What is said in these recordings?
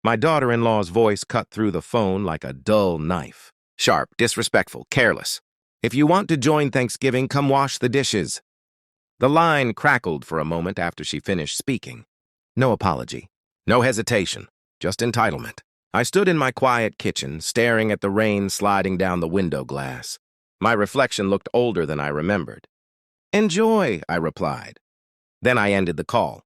My daughter-in-law's voice cut through the phone like a dull knife. Sharp, disrespectful, careless. If you want to join Thanksgiving, come wash the dishes. The line crackled for a moment after she finished speaking. No apology. No hesitation. Just entitlement. I stood in my quiet kitchen, staring at the rain sliding down the window glass. My reflection looked older than I remembered. "Enjoy," I replied. Then I ended the call.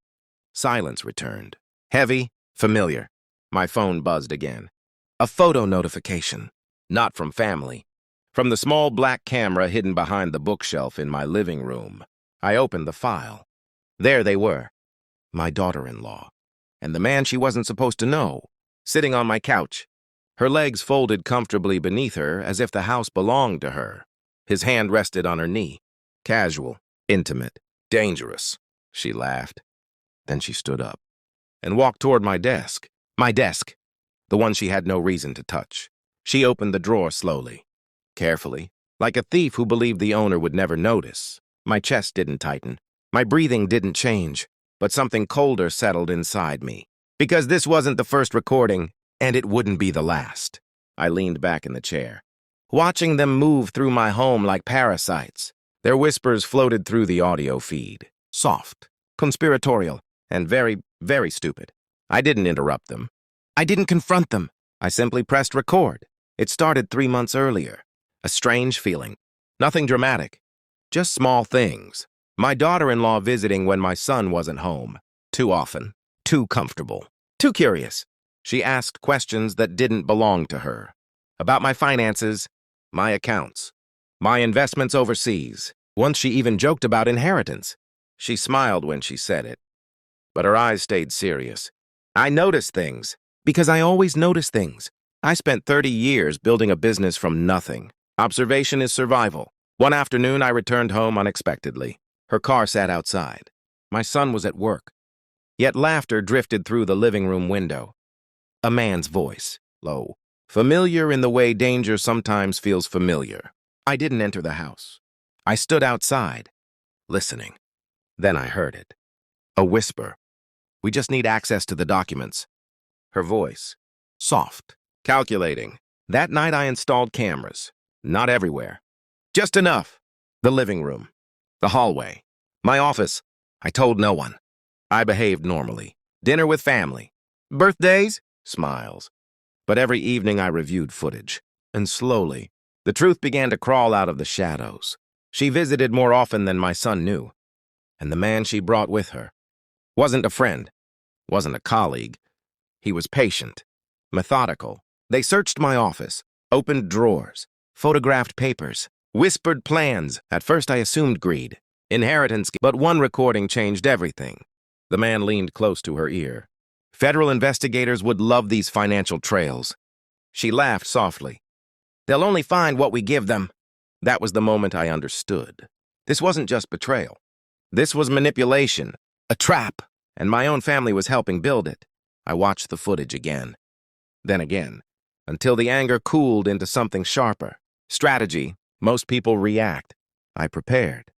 Silence returned. Heavy, familiar. My phone buzzed again. A photo notification. Not from family. From the small black camera hidden behind the bookshelf in my living room. I opened the file. There they were. My daughter-in-law. And the man she wasn't supposed to know. Sitting on my couch. Her legs folded comfortably beneath her as if the house belonged to her. His hand rested on her knee. Casual, intimate, dangerous. She laughed. Then she stood up and walked toward my desk. My desk. The one she had no reason to touch. She opened the drawer slowly. Carefully. Like a thief who believed the owner would never notice. My chest didn't tighten. My breathing didn't change. But something colder settled inside me. Because this wasn't the first recording, and it wouldn't be the last. I leaned back in the chair, watching them move through my home like parasites. Their whispers floated through the audio feed. Soft, conspiratorial, and very, very stupid. I didn't interrupt them. I didn't confront them. I simply pressed record. It started 3 months earlier. A strange feeling. Nothing dramatic. Just small things. My daughter-in-law visiting when my son wasn't home. Too often. Too comfortable. Too curious. She asked questions that didn't belong to her. About my finances, my accounts, my investments overseas. Once she even joked about inheritance. She smiled when she said it. But her eyes stayed serious. I noticed things. Because I always notice things. I spent 30 years building a business from nothing. Observation is survival. One afternoon, I returned home unexpectedly. Her car sat outside. My son was at work. Yet laughter drifted through the living room window. A man's voice, low, familiar in the way danger sometimes feels familiar. I didn't enter the house. I stood outside, listening. Then I heard it. A whisper. "We just need access to the documents." Her voice, soft, calculating. That night I installed cameras. Not everywhere. Just enough. The living room. The hallway. My office. I told no one. I behaved normally. Dinner with family. Birthdays? Smiles. But every evening I reviewed footage. And slowly, the truth began to crawl out of the shadows. She visited more often than my son knew. And the man she brought with her wasn't a friend. Wasn't a colleague. He was patient. Methodical. They searched my office. Opened drawers. Photographed papers. Whispered plans. At first I assumed greed. Inheritance. But one recording changed everything. The man leaned close to her ear. Federal investigators would love these financial trails. She laughed softly. They'll only find what we give them. That was the moment I understood. This wasn't just betrayal. This was manipulation. A trap. And my own family was helping build it. I watched the footage again. Then again. Until the anger cooled into something sharper. Strategy. Most people react. I prepared.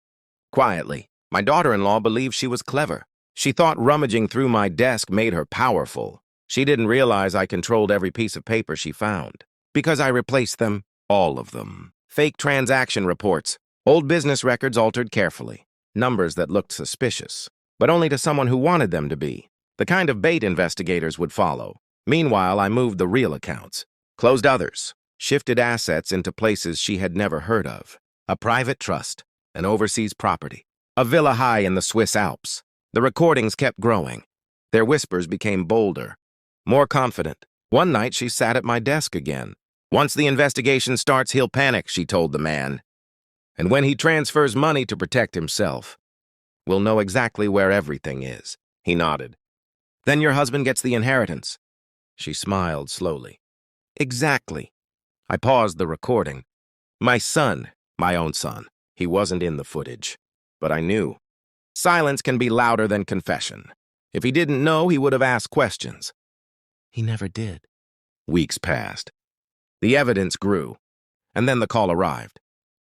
Quietly. My daughter-in-law believed she was clever. She thought rummaging through my desk made her powerful. She didn't realize I controlled every piece of paper she found. Because I replaced them, all of them. Fake transaction reports, old business records altered carefully. Numbers that looked suspicious, but only to someone who wanted them to be. The kind of bait investigators would follow. Meanwhile, I moved the real accounts, closed others, shifted assets into places she had never heard of. A private trust, an overseas property, a villa high in the Swiss Alps. The recordings kept growing. Their whispers became bolder, more confident. One night, she sat at my desk again. "Once the investigation starts, he'll panic," she told the man. "And when he transfers money to protect himself, we'll know exactly where everything is." He nodded. "Then your husband gets the inheritance." She smiled slowly. "Exactly." I paused the recording. My son, my own son, he wasn't in the footage. But I knew. Silence can be louder than confession. If he didn't know, he would have asked questions. He never did. Weeks passed. The evidence grew. And then the call arrived.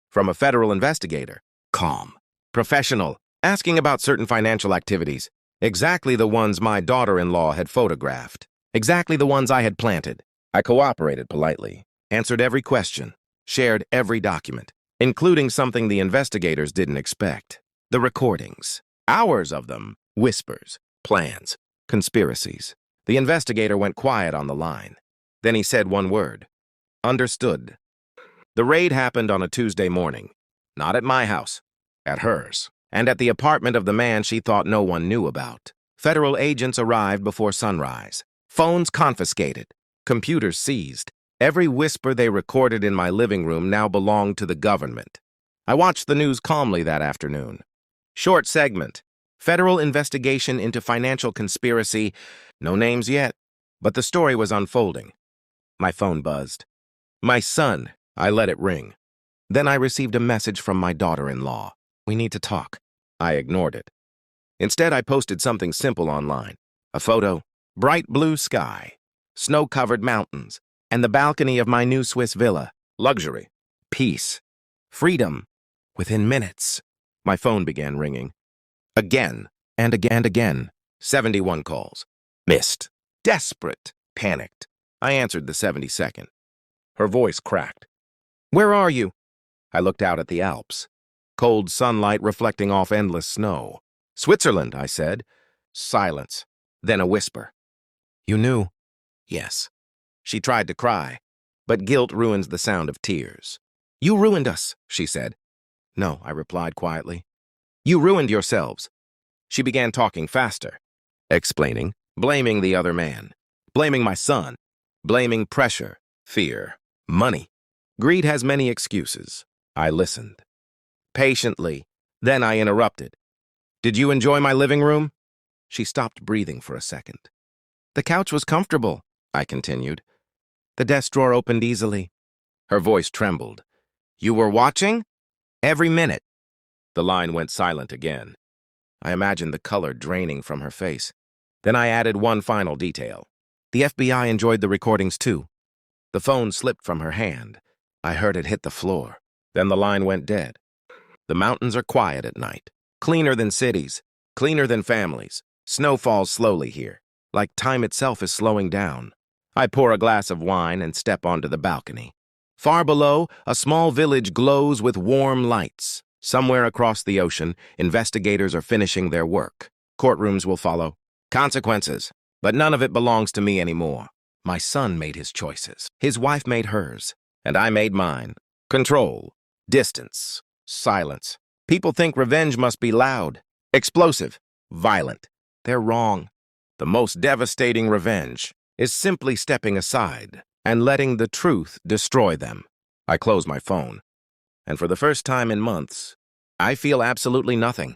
From a federal investigator. Calm. Professional. Asking about certain financial activities. Exactly the ones my daughter-in-law had photographed. Exactly the ones I had planted. I cooperated politely, answered every question, shared every document, including something the investigators didn't expect. The recordings. Hours of them. Whispers, plans, conspiracies. The investigator went quiet on the line. Then he said one word. Understood. The raid happened on a Tuesday morning. Not at my house. At hers. And at the apartment of the man she thought no one knew about. Federal agents arrived before sunrise. Phones confiscated. Computers seized. Every whisper they recorded in my living room now belonged to the government. I watched the news calmly that afternoon. Short segment. Federal investigation into financial conspiracy. No names yet. But the story was unfolding. My phone buzzed. My son. I let it ring. Then I received a message from my daughter-in-law. We need to talk. I ignored it. Instead, I posted something simple online. A photo. Bright blue sky. Snow-covered mountains. And the balcony of my new Swiss villa. Luxury. Peace. Freedom. Within minutes, my phone began ringing. Again, and again, and again. 71 calls. Missed. Desperate. Panicked. I answered the 72nd. Her voice cracked. Where are you? I looked out at the Alps. Cold sunlight reflecting off endless snow. Switzerland, I said. Silence. Then a whisper. You knew? Yes. She tried to cry, but guilt ruins the sound of tears. You ruined us, she said. No, I replied quietly. You ruined yourselves. She began talking faster, explaining, blaming the other man, blaming my son, blaming pressure, fear, money. Greed has many excuses. I listened. Patiently. Then I interrupted. Did you enjoy my living room? She stopped breathing for a second. The couch was comfortable, I continued. The desk drawer opened easily. Her voice trembled. You were watching? Every minute. The line went silent again. I imagined the color draining from her face. Then I added one final detail. The FBI enjoyed the recordings too. The phone slipped from her hand. I heard it hit the floor. Then the line went dead. The mountains are quiet at night. Cleaner than cities. Cleaner than families. Snow falls slowly here, like time itself is slowing down. I pour a glass of wine and step onto the balcony. Far below, a small village glows with warm lights. Somewhere across the ocean, investigators are finishing their work. Courtrooms will follow. Consequences. But none of it belongs to me anymore. My son made his choices. His wife made hers. And I made mine. Control. Distance. Silence. People think revenge must be loud, explosive, violent. They're wrong. The most devastating revenge is simply stepping aside and letting the truth destroy them. I close my phone, and for the first time in months, I feel absolutely nothing.